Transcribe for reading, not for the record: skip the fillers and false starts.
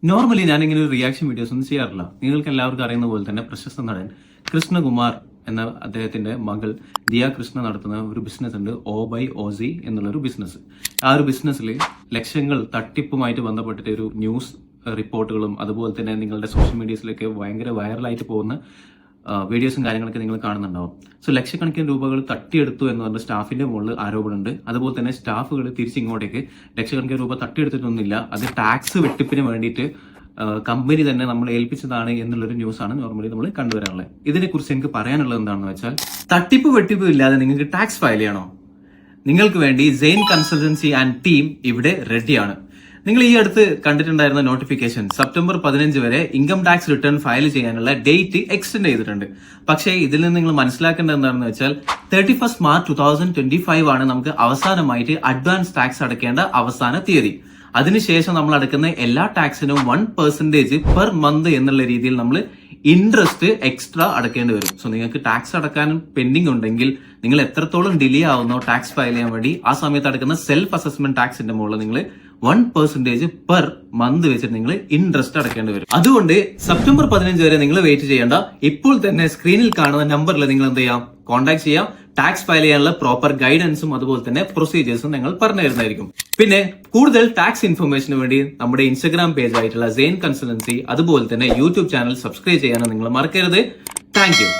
Normally ഞാനിങ്ങനെ ഒരു reaction videos ഒന്നും ചെയ്യാറില്ല. നിങ്ങൾക്ക് എല്ലാവർക്കും അറിയുന്ന പോലെ തന്നെ പ്രശസ്ത നടൻ കൃഷ്ണകുമാർ എന്ന അദ്ദേഹത്തിന്റെ മകൾ ദിയ കൃഷ്ണ നടത്തുന്ന ഒരു ബിസിനസ് ഉണ്ട്, OBY എന്നുള്ളൊരു ബിസിനസ്. ആ ഒരു ബിസിനസ്സിൽ ലക്ഷങ്ങൾ തട്ടിപ്പുമായിട്ട് ബന്ധപ്പെട്ടിട്ട് ഒരു ന്യൂസ് റിപ്പോർട്ടുകളും അതുപോലെ തന്നെ നിങ്ങളുടെ സോഷ്യൽ മീഡിയസിലൊക്കെ ഭയങ്കര വൈറലായിട്ട് പോകുന്ന വീഡിയോസും കാര്യങ്ങളൊക്കെ നിങ്ങൾ കാണുന്നുണ്ടാവും. സോ ലക്ഷക്കണക്കിന് രൂപകൾ തട്ടിയെടുത്തു എന്ന് പറഞ്ഞ സ്റ്റാഫിന്റെ മുകളിൽ ആരോപണമുണ്ട്. അതുപോലെ തന്നെ സ്റ്റാഫുകൾ തിരിച്ചിങ്ങോട്ടേക്ക് ലക്ഷക്കണക്കിന് രൂപ തട്ടിയെടുത്തിട്ടൊന്നുമില്ല, അത് ടാക്സ് വെട്ടിപ്പിന് വേണ്ടിയിട്ട് കമ്പനി തന്നെ നമ്മൾ ഏൽപ്പിച്ചതാണ് എന്നുള്ളൊരു ന്യൂസാണ് നോർമലി നമ്മൾ കണ്ടുവരാനുള്ളത്. ഇതിനെക്കുറിച്ച് എനിക്ക് പറയാനുള്ളത് എന്താണെന്ന് വെച്ചാൽ, തട്ടിപ്പ് വെട്ടിപ്പ് ഇല്ലാതെ നിങ്ങൾക്ക് ടാക്സ് ഫയൽ ചെയ്യണോ? നിങ്ങൾക്ക് വേണ്ടി സെയിൻ കൺസൾട്ടൻസി ആൻഡ് ടീം ഇവിടെ റെഡിയാണ്. നിങ്ങൾ ഈ അടുത്ത് കണ്ടിട്ടുണ്ടായിരുന്ന നോട്ടിഫിക്കേഷൻ സെപ്റ്റംബർ 15 വരെ ഇൻകം ടാക്സ് റിട്ടേൺ ഫയൽ ചെയ്യാനുള്ള ഡേറ്റ് എക്സ്റ്റെൻഡ് ചെയ്തിട്ടുണ്ട്. പക്ഷേ ഇതിൽ നിന്ന് നിങ്ങൾ മനസ്സിലാക്കേണ്ടത് എന്താണെന്ന് വെച്ചാൽ 31 മാർച്ച് 2025 ആണ് നമുക്ക് അവസാനമായിട്ട് അഡ്വാൻസ് ടാക്സ് അടയ്ക്കേണ്ട അവസാന തീയതി. അതിനുശേഷം നമ്മൾ അടക്കുന്ന എല്ലാ ടാക്സിനും 1% പെർ മന്ത് എന്നുള്ള രീതിയിൽ നമ്മൾ ഇൻട്രസ്റ്റ് എക്സ്ട്രാ അടക്കേണ്ടി വരും. സോ നിങ്ങൾക്ക് ടാക്സ് അടക്കാൻ പെൻഡിങ് ഉണ്ടെങ്കിൽ നിങ്ങൾ എത്രത്തോളം ഡിലേ ആവുന്നോ ടാക്സ് ഫയൽ ചെയ്യാൻ വേണ്ടി, ആ സമയത്ത് അടക്കുന്ന സെൽഫ് അസസ്മെന്റ് ടാക്സിന്റെ മുകളിൽ നിങ്ങൾ 1% പെർ മന്ത് വെച്ചിട്ട് നിങ്ങൾ ഇൻട്രസ്റ്റ് അടക്കേണ്ടി വരും. അതുകൊണ്ട് സെപ്റ്റംബർ 15 വരെ നിങ്ങൾ വെയിറ്റ് ചെയ്യേണ്ട. ഇപ്പോൾ തന്നെ സ്ക്രീനിൽ കാണുന്ന നമ്പറിൽ നിങ്ങൾ എന്ത് ചെയ്യാം, കോൺടാക്ട് ചെയ്യാം. ടാക്സ് ഫയൽ ചെയ്യാനുള്ള പ്രോപ്പർ ഗൈഡൻസും അതുപോലെ തന്നെ പ്രൊസീജിയേഴ്സും ഞങ്ങൾ പറഞ്ഞു തരുന്നതായിരിക്കും. പിന്നെ കൂടുതൽ ടാക്സ് ഇൻഫർമേഷന് വേണ്ടി നമ്മുടെ ഇൻസ്റ്റാഗ്രാം പേജ് ആയിട്ടുള്ള സെയിൻ കൺസൾട്ടൻസി അതുപോലെ തന്നെ യൂട്യൂബ് ചാനൽ സബ്സ്ക്രൈബ് ചെയ്യാനും നിങ്ങൾ മറക്കരുത്. Thank you.